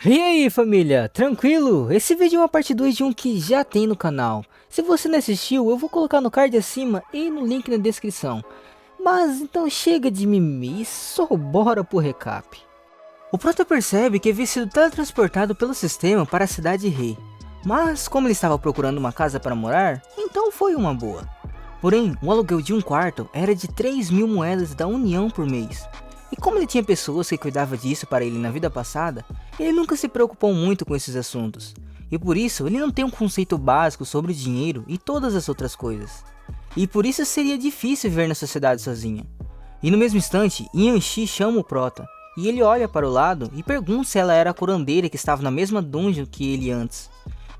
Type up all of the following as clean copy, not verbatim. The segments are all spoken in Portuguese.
E aí família, tranquilo? Esse vídeo é uma parte 2 de um que já tem no canal. Se você não assistiu, eu vou colocar no card acima e no link na descrição. Mas então chega de mimimi e só bora pro recap. O prota percebe que havia sido teletransportado pelo sistema para a cidade rei. Mas como ele estava procurando uma casa para morar, então foi uma boa. Porém, o aluguel de um quarto era de 3.000 moedas da União por mês. E como ele tinha pessoas que cuidavam disso para ele na vida passada, ele nunca se preocupou muito com esses assuntos. E por isso, ele não tem um conceito básico sobre o dinheiro e todas as outras coisas. E por isso seria difícil viver na sociedade sozinho. E no mesmo instante, Yanxi chama o prota. E ele olha para o lado e pergunta se ela era a curandeira que estava na mesma dungeon que ele antes.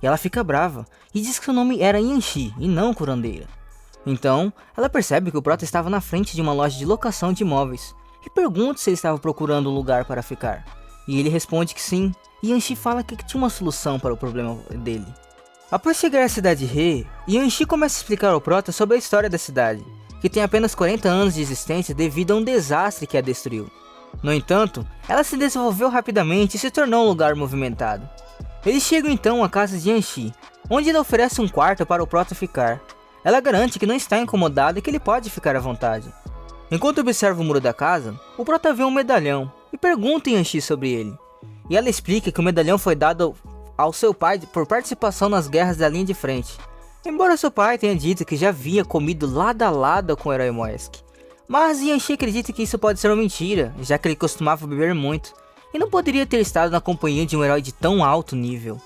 E ela fica brava e diz que seu nome era Yanxi e não curandeira. Então, ela percebe que o prota estava na frente de uma loja de locação de imóveis. E pergunta se ele estava procurando um lugar para ficar. E ele responde que sim. E Yanxi fala que tinha uma solução para o problema dele. Após chegar à cidade rei, Yanxi começa a explicar ao prota sobre a história da cidade, que tem apenas 40 anos de existência devido a um desastre que a destruiu. No entanto, ela se desenvolveu rapidamente e se tornou um lugar movimentado. Eles chegam então à casa de Yanxi, onde ele oferece um quarto para o prota ficar. Ela garante que não está incomodada e que ele pode ficar à vontade. Enquanto observa o muro da casa, o prota vê um medalhão e pergunta a Yanxi sobre ele. E ela explica que o medalhão foi dado ao seu pai por participação nas guerras da linha de frente. Embora seu pai tenha dito que já havia comido lado a lado com o herói Moesk. Mas Yanxi acredita que isso pode ser uma mentira, já que ele costumava beber muito. E não poderia ter estado na companhia de um herói de tão alto nível.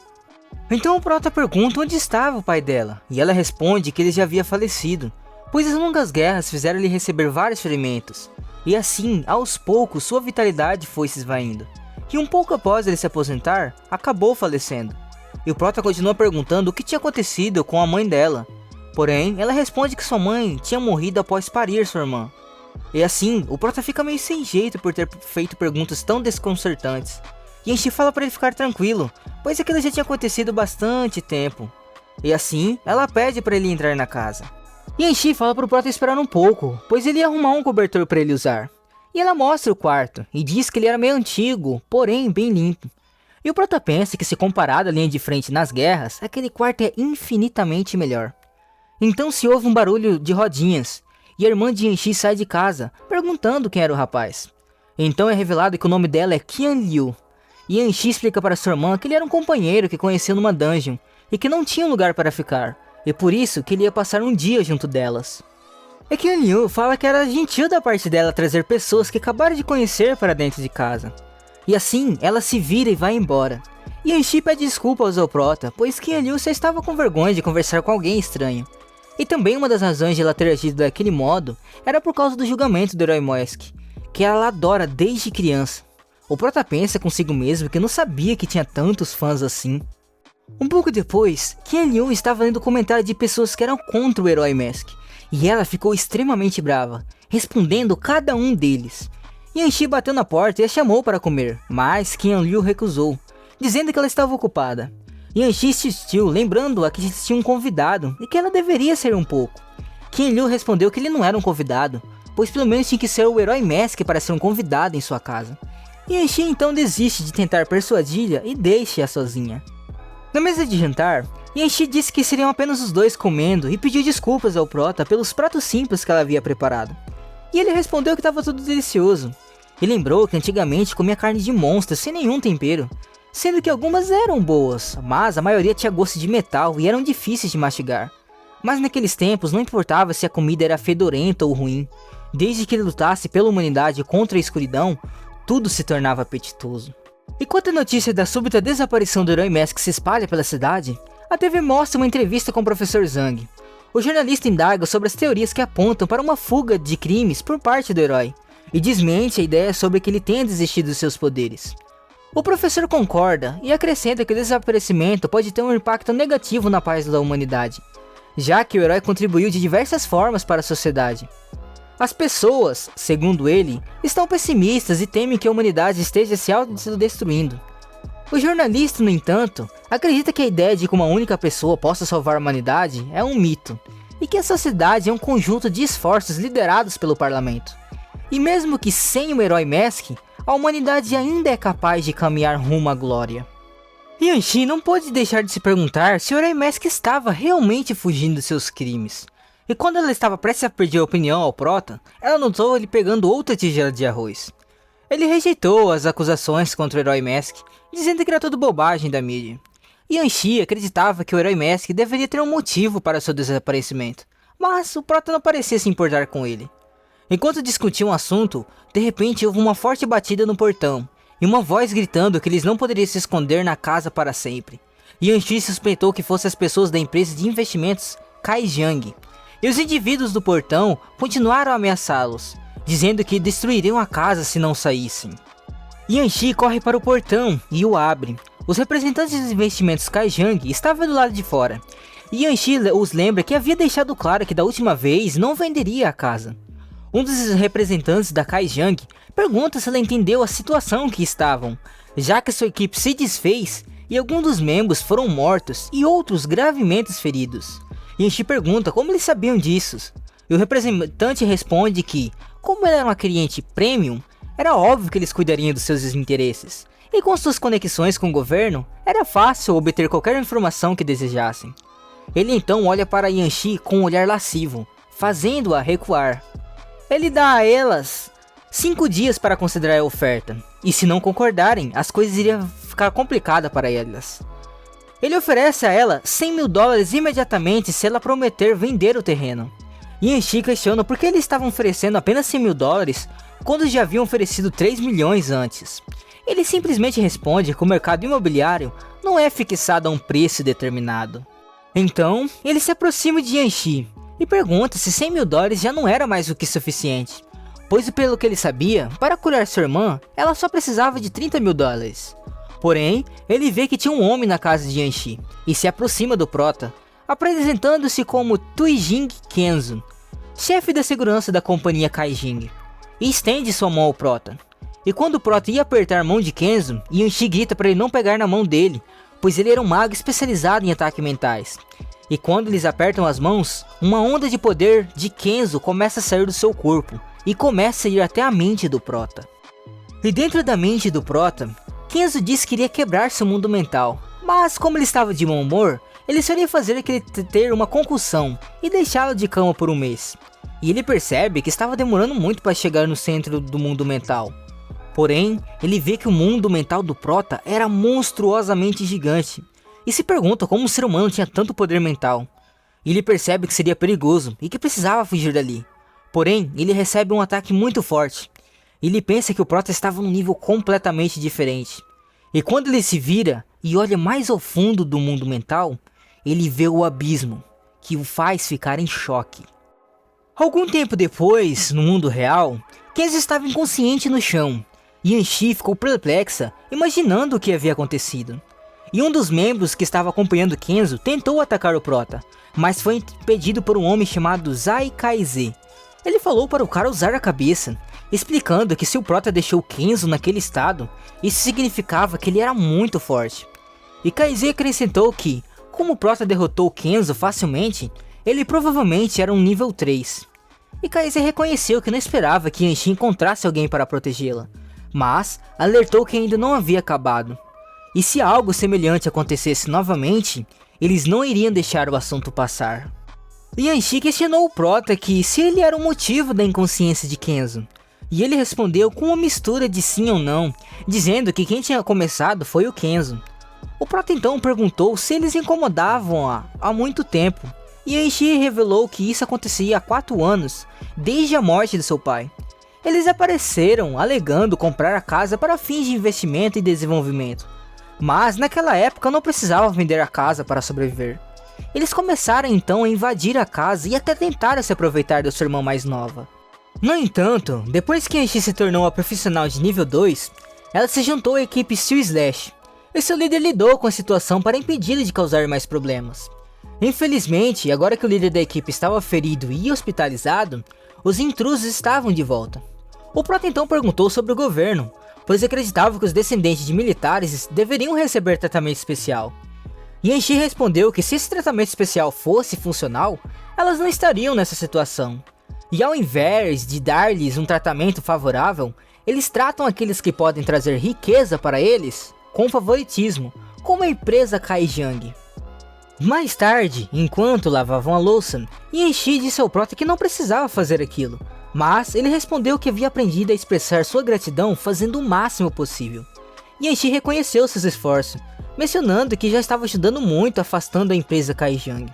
Então o prota pergunta onde estava o pai dela. E ela responde que ele já havia falecido, pois as longas guerras fizeram ele receber vários ferimentos, e assim, aos poucos, sua vitalidade foi se esvaindo, e um pouco após ele se aposentar, acabou falecendo. E o prota continua perguntando o que tinha acontecido com a mãe dela, porém, ela responde que sua mãe tinha morrido após parir sua irmã. E assim, o prota fica meio sem jeito por ter feito perguntas tão desconcertantes, e Yanxi fala para ele ficar tranquilo, pois aquilo já tinha acontecido há bastante tempo. E assim, ela pede para ele entrar na casa. Yanxi fala pro prota esperar um pouco, pois ele ia arrumar um cobertor para ele usar. E ela mostra o quarto, e diz que ele era meio antigo, porém bem limpo. E o prota pensa que se comparado à linha de frente nas guerras, aquele quarto é infinitamente melhor. Então se ouve um barulho de rodinhas, e a irmã de Yanxi sai de casa, perguntando quem era o rapaz. Então é revelado que o nome dela é Qian Liu. E Yanxi explica para sua irmã que ele era um companheiro que conheceu numa dungeon, e que não tinha um lugar para ficar. E por isso que ele ia passar um dia junto delas. E Qian Liu fala que era gentil da parte dela trazer pessoas que acabaram de conhecer para dentro de casa. E assim, ela se vira e vai embora. E Yanxi pede desculpas ao prota, pois Qian Liu só estava com vergonha de conversar com alguém estranho. E também uma das razões de ela ter agido daquele modo era por causa do julgamento do herói Moesk, que ela adora desde criança. O prota pensa consigo mesmo que não sabia que tinha tantos fãs assim. Um pouco depois, Qian Liu estava lendo comentários de pessoas que eram contra o herói Mask, e ela ficou extremamente brava, respondendo cada um deles. Yanxi bateu na porta e a chamou para comer, mas Qian Liu recusou, dizendo que ela estava ocupada. Yanxi insistiu, lembrando-a que tinha um convidado e que ela deveria ser um pouco. Qian Liu respondeu que ele não era um convidado, pois pelo menos tinha que ser o herói Mask para ser um convidado em sua casa. Yanxi então desiste de tentar persuadi-la e deixa-a sozinha. Na mesa de jantar, Yanxi disse que seriam apenas os dois comendo e pediu desculpas ao prota pelos pratos simples que ela havia preparado. E ele respondeu que estava tudo delicioso. E lembrou que antigamente comia carne de monstros sem nenhum tempero, sendo que algumas eram boas, mas a maioria tinha gosto de metal e eram difíceis de mastigar. Mas naqueles tempos não importava se a comida era fedorenta ou ruim, desde que ele lutasse pela humanidade contra a escuridão, tudo se tornava apetitoso. Enquanto a notícia da súbita desaparição do herói Mask se espalha pela cidade, a TV mostra uma entrevista com o professor Zhang. O jornalista indaga sobre as teorias que apontam para uma fuga de crimes por parte do herói, e desmente a ideia sobre que ele tenha desistido dos seus poderes. O professor concorda e acrescenta que o desaparecimento pode ter um impacto negativo na paz da humanidade, já que o herói contribuiu de diversas formas para a sociedade. As pessoas, segundo ele, estão pessimistas e temem que a humanidade esteja se autodestruindo. O jornalista, no entanto, acredita que a ideia de que uma única pessoa possa salvar a humanidade é um mito, e que a sociedade é um conjunto de esforços liderados pelo parlamento. E mesmo que sem o herói Mask, a humanidade ainda é capaz de caminhar rumo à glória. Yanxi não pôde deixar de se perguntar se o Herói Mask estava realmente fugindo de seus crimes. E quando ela estava prestes a perder a opinião ao Prota, ela notou ele pegando outra tigela de arroz. Ele rejeitou as acusações contra o Herói Mask, dizendo que era tudo bobagem da mídia. Yanxi acreditava que o Herói Mask deveria ter um motivo para seu desaparecimento, mas o Prota não parecia se importar com ele. Enquanto discutiam o assunto, de repente houve uma forte batida no portão, e uma voz gritando que eles não poderiam se esconder na casa para sempre. Yanxi suspeitou que fossem as pessoas da empresa de investimentos Kaijiang, e os indivíduos do portão continuaram a ameaçá-los, dizendo que destruiriam a casa se não saíssem. Yanxi corre para o portão e o abre. Os representantes dos investimentos Kaijiang estavam do lado de fora, e Yanxi os lembra que havia deixado claro que da última vez não venderia a casa. Um dos representantes da Kaijiang pergunta se ela entendeu a situação que estavam, já que sua equipe se desfez e alguns dos membros foram mortos e outros gravemente feridos. Yanxi pergunta como eles sabiam disso, e o representante responde que, como ela era uma cliente premium, era óbvio que eles cuidariam dos seus interesses, e com suas conexões com o governo, era fácil obter qualquer informação que desejassem. Ele então olha para Yanxi com um olhar lascivo, fazendo-a recuar. Ele dá a elas 5 dias para considerar a oferta, e se não concordarem, as coisas iriam ficar complicadas para elas. Ele oferece a ela $100 mil imediatamente se ela prometer vender o terreno. Yanxi questiona por que eles estavam oferecendo apenas $100 mil quando já haviam oferecido 3 milhões antes. Ele simplesmente responde que o mercado imobiliário não é fixado a um preço determinado. Então, ele se aproxima de Yanxi e pergunta se $100 mil já não era mais do que suficiente, pois pelo que ele sabia, para curar sua irmã, ela só precisava de $30 mil. Porém, ele vê que tinha um homem na casa de Yanxi e se aproxima do Prota, apresentando-se como Tuijing Kenzo, chefe da segurança da companhia Kaijing, e estende sua mão ao Prota. E quando o Prota ia apertar a mão de Kenzo, Yanxi grita para ele não pegar na mão dele, pois ele era um mago especializado em ataques mentais. E quando eles apertam as mãos, uma onda de poder de Kenzo começa a sair do seu corpo e começa a ir até a mente do Prota. E dentro da mente do Prota, Kenzo disse que iria quebrar seu mundo mental, mas como ele estava de mau humor, ele só iria fazer ele ter uma concussão e deixá-lo de cama por um mês. E ele percebe que estava demorando muito para chegar no centro do mundo mental. Porém, ele vê que o mundo mental do Prota era monstruosamente gigante, e se pergunta como um ser humano tinha tanto poder mental. E ele percebe que seria perigoso e que precisava fugir dali. Porém, ele recebe um ataque muito forte. Ele pensa que o Prota estava num nível completamente diferente. E quando ele se vira e olha mais ao fundo do mundo mental, ele vê o abismo, que o faz ficar em choque. Algum tempo depois, no mundo real, Kenzo estava inconsciente no chão. Yanxi ficou perplexa, imaginando o que havia acontecido. E um dos membros que estava acompanhando Kenzo tentou atacar o Prota, mas foi impedido por um homem chamado Zai Kaize. Ele falou para o cara usar a cabeça, explicando que se o Prota deixou Kenzo naquele estado, isso significava que ele era muito forte. E Kaize acrescentou que, como o Prota derrotou Kenzo facilmente, ele provavelmente era um nível 3. E Kaize reconheceu que não esperava que Yanxi encontrasse alguém para protegê-la, mas alertou que ainda não havia acabado. E se algo semelhante acontecesse novamente, eles não iriam deixar o assunto passar. Yanxi questionou o Prota que se ele era o motivo da inconsciência de Kenzo, e ele respondeu com uma mistura de sim ou não, dizendo que quem tinha começado foi o Kenzo. O Prota então perguntou se eles incomodavam há muito tempo, e Yanxi revelou que isso acontecia há 4 anos, desde a morte de seu pai. Eles apareceram alegando comprar a casa para fins de investimento e desenvolvimento, mas naquela época não precisavam vender a casa para sobreviver. Eles começaram então a invadir a casa e até tentaram se aproveitar da sua irmã mais nova. No entanto, depois que Yanxi se tornou a profissional de nível 2, ela se juntou à equipe Steel Slash, e seu líder lidou com a situação para impedi-la de causar mais problemas. Infelizmente, agora que o líder da equipe estava ferido e hospitalizado, os intrusos estavam de volta. O Prota então perguntou sobre o governo, pois acreditava que os descendentes de militares deveriam receber tratamento especial. Yanxi respondeu que se esse tratamento especial fosse funcional, elas não estariam nessa situação. E ao invés de dar-lhes um tratamento favorável, Eles tratam aqueles que podem trazer riqueza para eles com favoritismo, como a empresa Kaijang. Mais tarde, enquanto lavavam a louça, Yanxi disse ao prota que não precisava fazer aquilo, mas ele respondeu que havia aprendido a expressar sua gratidão fazendo o máximo possível. Yanxi reconheceu seus esforços, mencionando que já estava ajudando muito afastando a empresa Kaijang.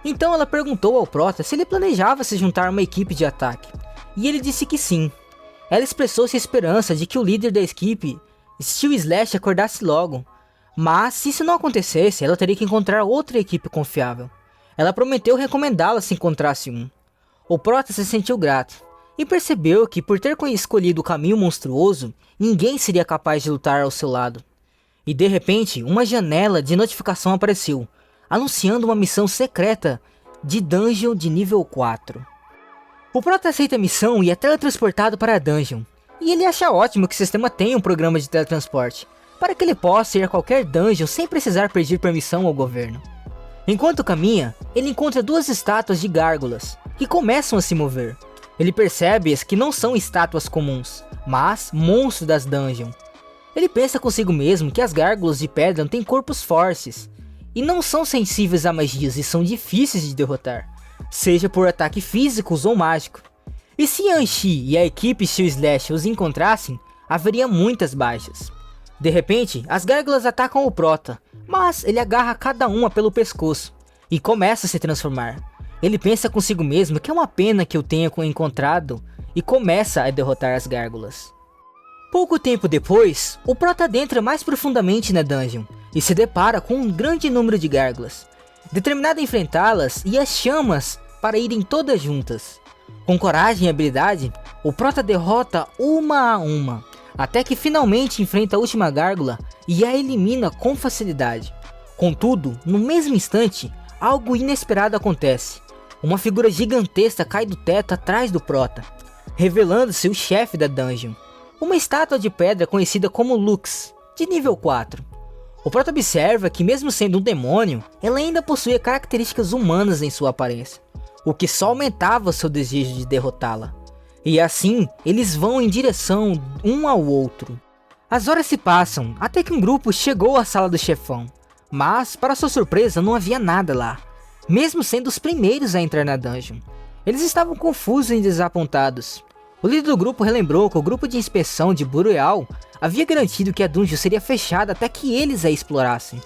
Então ela perguntou ao prota se ele planejava se juntar a uma equipe de ataque, e ele disse que sim. Ela expressou sua esperança de que o líder da equipe, Steel Slash, acordasse logo, mas se isso não acontecesse, ela teria que encontrar outra equipe confiável. Ela prometeu recomendá-la se encontrasse um. O prota se sentiu grato, e percebeu que por ter escolhido o caminho monstruoso, ninguém seria capaz de lutar ao seu lado. E de repente, uma janela de notificação apareceu, anunciando uma missão secreta de dungeon de nível 4. O prota aceita a missão e é teletransportado para a dungeon, e ele acha ótimo que o sistema tenha um programa de teletransporte, para que ele possa ir a qualquer dungeon sem precisar pedir permissão ao governo. Enquanto caminha, ele encontra duas estátuas de gárgulas, que começam a se mover. Ele percebe que não são estátuas comuns, mas monstros das dungeons. Ele pensa consigo mesmo que as gárgulas de pedra têm corpos fortes, e não são sensíveis a magias e são difíceis de derrotar, seja por ataques físicos ou mágicos. E se Yanxi e a equipe Steel Slash os encontrassem, haveria muitas baixas. De repente, as gárgulas atacam o prota, mas ele agarra cada uma pelo pescoço, e começa a se transformar. Ele pensa consigo mesmo que é uma pena que eu tenha encontrado, e começa a derrotar as gárgulas. Pouco tempo depois, o prota adentra mais profundamente na dungeon, e se depara com um grande número de gárgulas, determinado a enfrentá-las e as chamas para irem todas juntas. Com coragem e habilidade, o prota derrota uma a uma, até que finalmente enfrenta a última gárgula e a elimina com facilidade. Contudo, no mesmo instante, algo inesperado acontece. Uma figura gigantesca cai do teto atrás do prota, revelando-se o chefe da dungeon, uma estátua de pedra conhecida como Lux, de nível 4. O prota observa que mesmo sendo um demônio, ela ainda possuía características humanas em sua aparência, o que só aumentava seu desejo de derrotá-la. E assim, eles vão em direção um ao outro. As horas se passam, até que um grupo chegou à sala do chefão, mas para sua surpresa não havia nada lá, mesmo sendo os primeiros a entrar na dungeon. Eles estavam confusos e desapontados. O líder do grupo relembrou que o grupo de inspeção de Bureal havia garantido que a dungeon seria fechada até que eles a explorassem.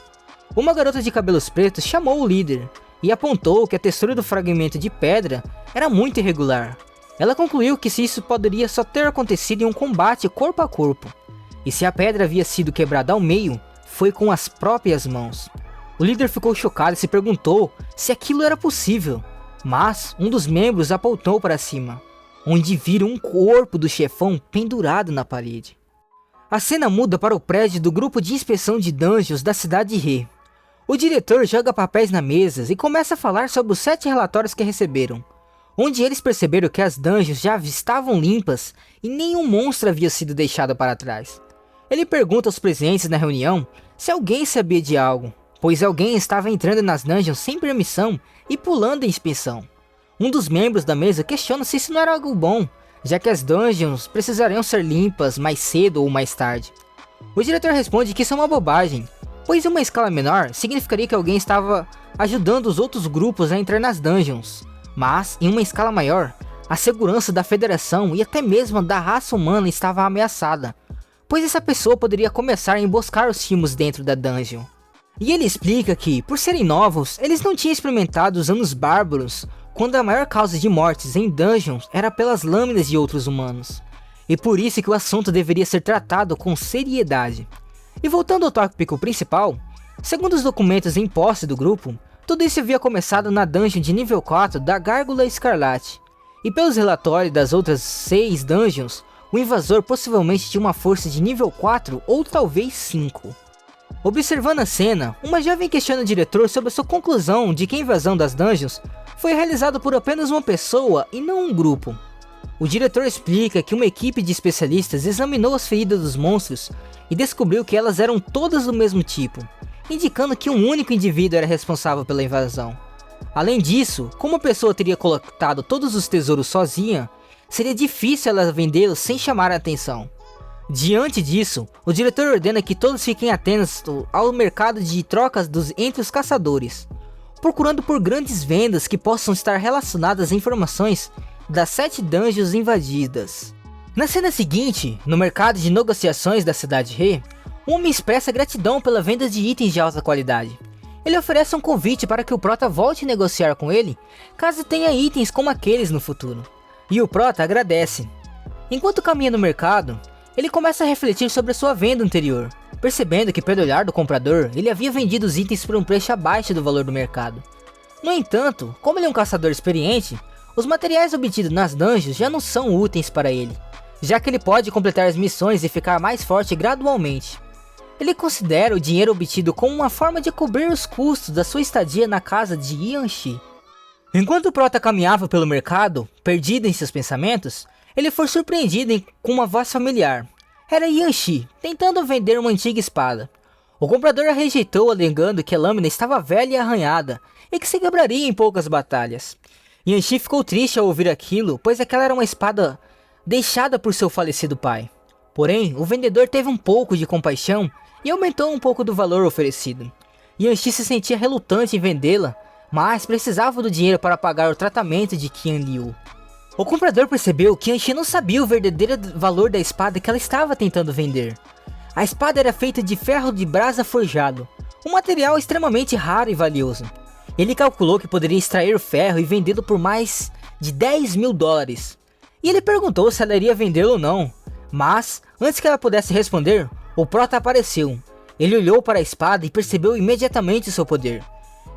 Uma garota de cabelos pretos chamou o líder e apontou que a textura do fragmento de pedra era muito irregular. Ela concluiu que isso poderia só ter acontecido em um combate corpo a corpo, e se a pedra havia sido quebrada ao meio, foi com as próprias mãos. O líder ficou chocado e se perguntou se aquilo era possível, mas um dos membros apontou para cima, onde viram um corpo do chefão pendurado na parede. A cena muda para o prédio do grupo de inspeção de dungeons da cidade de He. O diretor joga papéis na mesa e começa a falar sobre os 7 relatórios que receberam, onde eles perceberam que as dungeons já estavam limpas e nenhum monstro havia sido deixado para trás. Ele pergunta aos presentes na reunião se alguém sabia de algo, pois alguém estava entrando nas dungeons sem permissão e pulando a inspeção. Um dos membros da mesa questiona se isso não era algo bom, já que as dungeons precisariam ser limpas mais cedo ou mais tarde. O diretor responde que isso é uma bobagem, pois em uma escala menor significaria que alguém estava ajudando os outros grupos a entrar nas dungeons, mas em uma escala maior, a segurança da federação e até mesmo da raça humana estava ameaçada, pois essa pessoa poderia começar a emboscar os timos dentro da dungeon. E ele explica que, por serem novos, eles não tinham experimentado os anos bárbaros, quando a maior causa de mortes em dungeons era pelas lâminas de outros humanos, e por isso que o assunto deveria ser tratado com seriedade. E voltando ao tópico principal, segundo os documentos em posse do grupo, tudo isso havia começado na dungeon de nível 4 da Gárgula Escarlate, e pelos relatórios das outras 6 dungeons, o invasor possivelmente tinha uma força de nível 4 ou talvez 5. Observando a cena, uma jovem questiona o diretor sobre a sua conclusão de que a invasão das dungeons foi realizada por apenas uma pessoa e não um grupo. O diretor explica que uma equipe de especialistas examinou as feridas dos monstros e descobriu que elas eram todas do mesmo tipo, indicando que um único indivíduo era responsável pela invasão. Além disso, como a pessoa teria coletado todos os tesouros sozinha, seria difícil ela vendê-los sem chamar a atenção. Diante disso, o diretor ordena que todos fiquem atentos ao mercado de trocas entre os caçadores, procurando por grandes vendas que possam estar relacionadas a informações das 7 dungeons invadidas. Na cena seguinte, no mercado de negociações da cidade Rei, um homem expressa gratidão pela venda de itens de alta qualidade. Ele oferece um convite para que o Prota volte a negociar com ele, caso tenha itens como aqueles no futuro. E o Prota agradece. Enquanto caminha no mercado, ele começa a refletir sobre a sua venda anterior, percebendo que pelo olhar do comprador, ele havia vendido os itens por um preço abaixo do valor do mercado. No entanto, como ele é um caçador experiente, os materiais obtidos nas dungeons já não são úteis para ele, já que ele pode completar as missões e ficar mais forte gradualmente. Ele considera o dinheiro obtido como uma forma de cobrir os custos da sua estadia na casa de Yanxi. Enquanto o Prota caminhava pelo mercado, perdido em seus pensamentos, ele foi surpreendido com uma voz familiar. Era Yanxi, tentando vender uma antiga espada. O comprador a rejeitou, alegando que a lâmina estava velha e arranhada, e que se quebraria em poucas batalhas. Yanxi ficou triste ao ouvir aquilo, pois aquela era uma espada deixada por seu falecido pai. Porém, o vendedor teve um pouco de compaixão e aumentou um pouco do valor oferecido. Yanxi se sentia relutante em vendê-la, mas precisava do dinheiro para pagar o tratamento de Qian Liu. O comprador percebeu que Yanxi não sabia o verdadeiro valor da espada que ela estava tentando vender. A espada era feita de ferro de brasa forjado, um material extremamente raro e valioso. Ele calculou que poderia extrair o ferro e vendê-lo por mais de 10 mil dólares. E ele perguntou se ela iria vendê-lo ou não. Mas, antes que ela pudesse responder, o Prota apareceu. Ele olhou para a espada e percebeu imediatamente seu poder.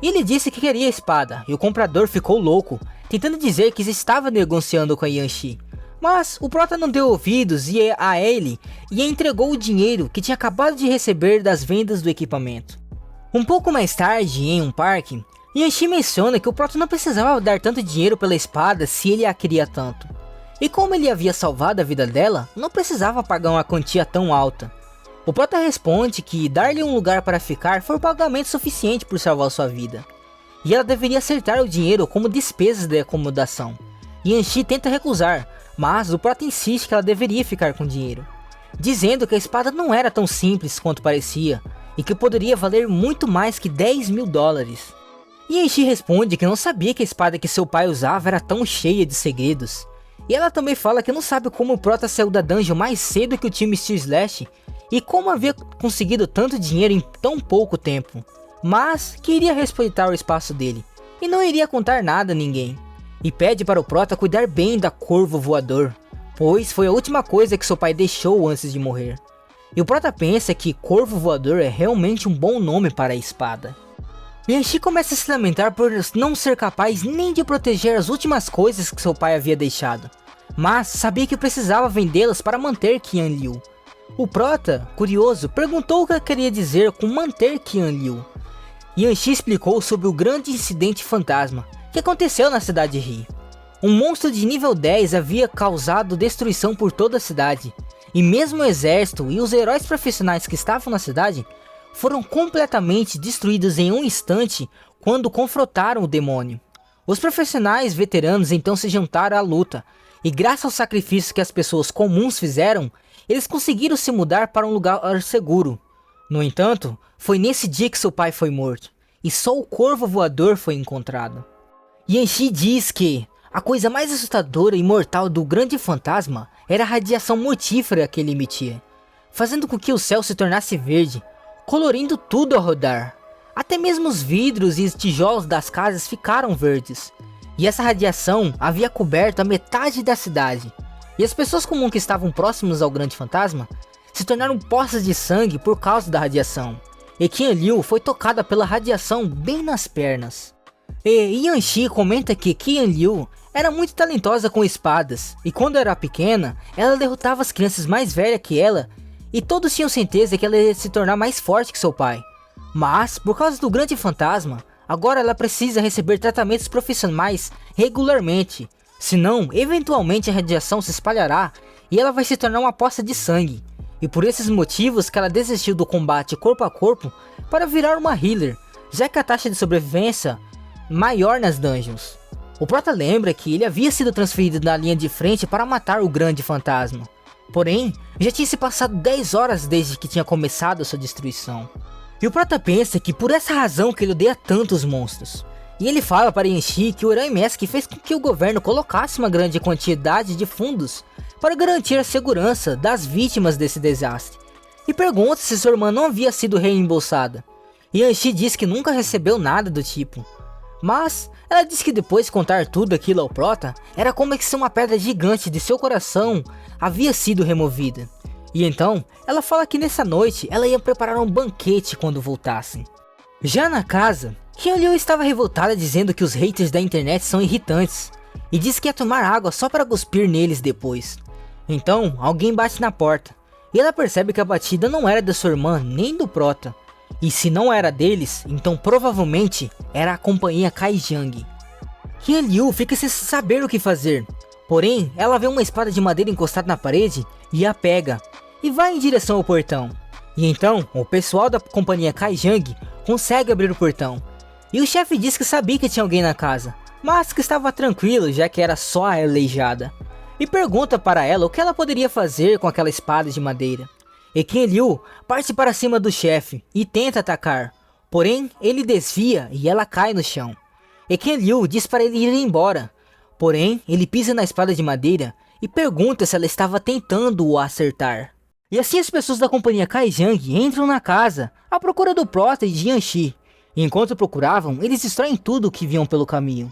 Ele disse que queria a espada, e o comprador ficou louco, tentando dizer que estava negociando com a Yanxi. Mas o Prota não deu ouvidos a ele e entregou o dinheiro que tinha acabado de receber das vendas do equipamento. Um pouco mais tarde, em um parque, Yanxi menciona que o Prota não precisava dar tanto dinheiro pela espada se ele a queria tanto. E como ele havia salvado a vida dela, não precisava pagar uma quantia tão alta. O Prota responde que dar-lhe um lugar para ficar foi o pagamento suficiente por salvar sua vida. E ela deveria acertar o dinheiro como despesas de acomodação. Yanxi tenta recusar, mas o Prota insiste que ela deveria ficar com o dinheiro, dizendo que a espada não era tão simples quanto parecia, e que poderia valer muito mais que 10 mil dólares. Yanxi responde que não sabia que a espada que seu pai usava era tão cheia de segredos. E ela também fala que não sabe como o Prota saiu da dungeon mais cedo que o time Steel Slash, e como havia conseguido tanto dinheiro em tão pouco tempo, mas que iria respeitar o espaço dele, e não iria contar nada a ninguém, e pede para o Prota cuidar bem da Corvo Voador, pois foi a última coisa que seu pai deixou antes de morrer. E o Prota pensa que Corvo Voador é realmente um bom nome para a espada. Yanxi começa a se lamentar por não ser capaz nem de proteger as últimas coisas que seu pai havia deixado, mas sabia que precisava vendê-las para manter Qian Liu. O Prota, curioso, perguntou o que ela queria dizer com manter Qian Liu. Yanxi explicou sobre o grande incidente fantasma que aconteceu na cidade de Ri. Um monstro de nível 10 havia causado destruição por toda a cidade, e mesmo o exército e os heróis profissionais que estavam na cidade foram completamente destruídos em um instante quando confrontaram o demônio. Os profissionais veteranos então se juntaram à luta, e graças ao sacrifício que as pessoas comuns fizeram, eles conseguiram se mudar para um lugar seguro. No entanto, foi nesse dia que seu pai foi morto, e só o Corvo Voador foi encontrado. Yanxi diz que a coisa mais assustadora e mortal do grande fantasma era a radiação mortífera que ele emitia, fazendo com que o céu se tornasse verde, colorindo tudo ao rodar. Até mesmo os vidros e os tijolos das casas ficaram verdes. E essa radiação havia coberto a metade da cidade. E as pessoas comuns que estavam próximas ao grande fantasma se tornaram poças de sangue por causa da radiação. E Qian Liu foi tocada pela radiação bem nas pernas. E Yanxi comenta que Qian Liu era muito talentosa com espadas. E quando era pequena, ela derrotava as crianças mais velhas que ela. E todos tinham certeza que ela ia se tornar mais forte que seu pai. Mas, por causa do grande fantasma, agora ela precisa receber tratamentos profissionais regularmente. Senão, eventualmente a radiação se espalhará e ela vai se tornar uma poça de sangue. E por esses motivos que ela desistiu do combate corpo a corpo para virar uma healer, já que a taxa de sobrevivência maior nas dungeons. O Prota lembra que ele havia sido transferido na linha de frente para matar o grande fantasma. Porém, já tinha se passado 10 horas desde que tinha começado a sua destruição. E o Prota pensa que por essa razão que ele odeia tanto os monstros. E ele fala para Yanshi que o Herói Mask fez com que o governo colocasse uma grande quantidade de fundos para garantir a segurança das vítimas desse desastre. E pergunta se sua irmã não havia sido reembolsada. Yanshi diz que nunca recebeu nada do tipo. Mas ela diz que depois de contar tudo aquilo ao Prota, era como se uma pedra gigante de seu coração havia sido removida. E então, ela fala que nessa noite ela ia preparar um banquete quando voltassem. Já na casa, Qianliu estava revoltada dizendo que os haters da internet são irritantes. E diz que ia tomar água só para cuspir neles depois. Então, alguém bate na porta. E ela percebe que a batida não era da sua irmã nem do Prota. E se não era deles, então provavelmente era a companhia Kaijiang. Qianliu fica sem saber o que fazer. Porém, ela vê uma espada de madeira encostada na parede e a pega. E vai em direção ao portão. E então, o pessoal da companhia Kaijiang consegue abrir o portão. E o chefe diz que sabia que tinha alguém na casa, mas que estava tranquilo já que era só a aleijada. E pergunta para ela o que ela poderia fazer com aquela espada de madeira. E Qianliu parte para cima do chefe e tenta atacar, porém ele desvia e ela cai no chão. E Qianliu diz para ele ir embora, porém ele pisa na espada de madeira e pergunta se ela estava tentando o acertar. E assim as pessoas da companhia Kaijiang entram na casa à procura do Prota e de Yanshi. E enquanto procuravam, eles destroem tudo que viam pelo caminho.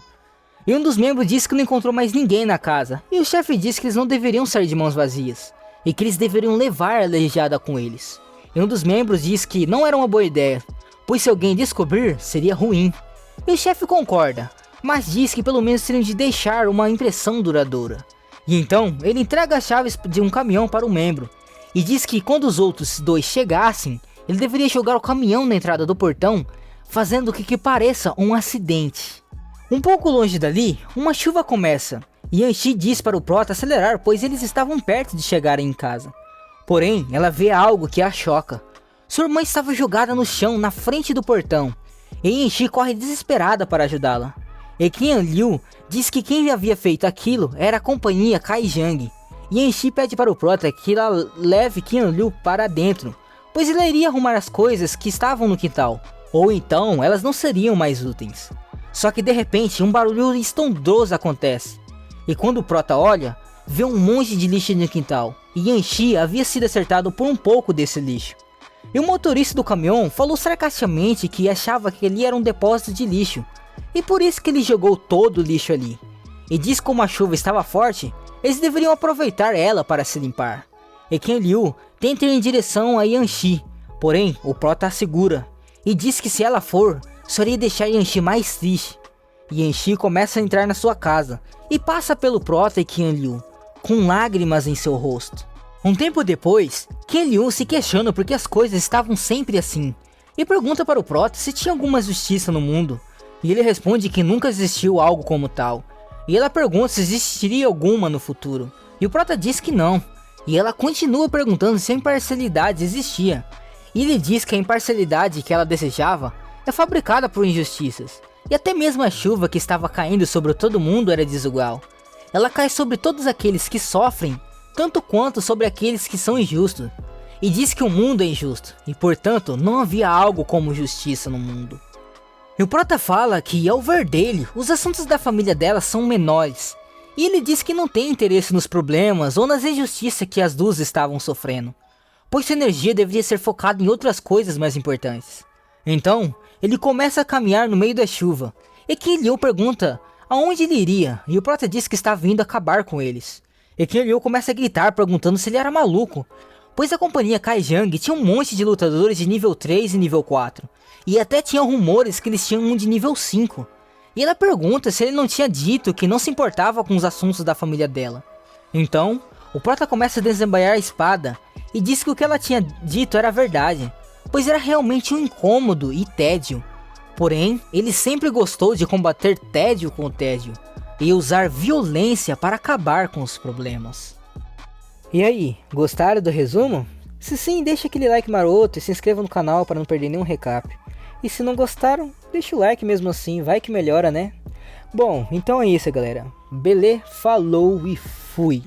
E um dos membros diz que não encontrou mais ninguém na casa, e o chefe diz que eles não deveriam sair de mãos vazias, e que eles deveriam levar a aleijada com eles. E um dos membros diz que não era uma boa ideia, pois se alguém descobrir, seria ruim. E o chefe concorda, mas diz que pelo menos teriam de deixar uma impressão duradoura. E então, ele entrega as chaves de um caminhão para o membro, e diz que quando os outros dois chegassem, ele deveria jogar o caminhão na entrada do portão, fazendo que pareça um acidente. Um pouco longe dali, uma chuva começa, e Yanshi diz para o Prota acelerar, pois eles estavam perto de chegarem em casa. Porém, ela vê algo que a choca. Sua irmã estava jogada no chão na frente do portão, e Yanshi corre desesperada para ajudá-la. E Qianliu diz que quem havia feito aquilo era a companhia Kaijiang. Yanshi pede para o Prota que ela leve Qianliu para dentro, pois ele iria arrumar as coisas que estavam no quintal, ou então elas não seriam mais úteis. Só que de repente um barulho estrondoso acontece, e quando o Prota olha, vê um monte de lixo no quintal, e Yanshi havia sido acertado por um pouco desse lixo. E o motorista do caminhão falou sarcasticamente que achava que ali era um depósito de lixo, e por isso que ele jogou todo o lixo ali. E diz que como a chuva estava forte, eles deveriam aproveitar ela para se limpar. E Qianliu tenta ir em direção a Yanshi, porém o Prota a segura, e diz que se ela for, só iria deixar Yanshi mais triste. Yanshi começa a entrar na sua casa, e passa pelo Prota e Qianliu, com lágrimas em seu rosto. Um tempo depois, Qianliu se questiona porque as coisas estavam sempre assim, e pergunta para o Prota se tinha alguma justiça no mundo, e ele responde que nunca existiu algo como tal, e ela pergunta se existiria alguma no futuro, e o Prota diz que não, e ela continua perguntando se a imparcialidade existia, e ele diz que a imparcialidade que ela desejava é fabricada por injustiças, e até mesmo a chuva que estava caindo sobre todo mundo era desigual. Ela cai sobre todos aqueles que sofrem, tanto quanto sobre aqueles que são injustos, e diz que o mundo é injusto, e portanto não havia algo como justiça no mundo. E o Prota fala que ao ver dele, os assuntos da família dela são menores, e ele diz que não tem interesse nos problemas ou nas injustiças que as duas estavam sofrendo, pois sua energia deveria ser focada em outras coisas mais importantes. Então, ele começa a caminhar no meio da chuva, e Qianliu pergunta aonde ele iria, e o Prota diz que está vindo acabar com eles. E Qianliu começa a gritar perguntando se ele era maluco, pois a companhia Kaijiang tinha um monte de lutadores de nível 3 e nível 4, e até tinha rumores que eles tinham um de nível 5. E ela pergunta se ele não tinha dito que não se importava com os assuntos da família dela. Então, o Prota começa a desembainhar a espada, e diz que o que ela tinha dito era verdade, pois era realmente um incômodo e tédio. Porém, ele sempre gostou de combater tédio com tédio, e usar violência para acabar com os problemas. E aí, gostaram do resumo? Se sim, deixa aquele like maroto e se inscreva no canal para não perder nenhum recap. E se não gostaram, deixa o like mesmo assim, vai que melhora, né? Bom, então é isso galera. Beleza, falou e fui!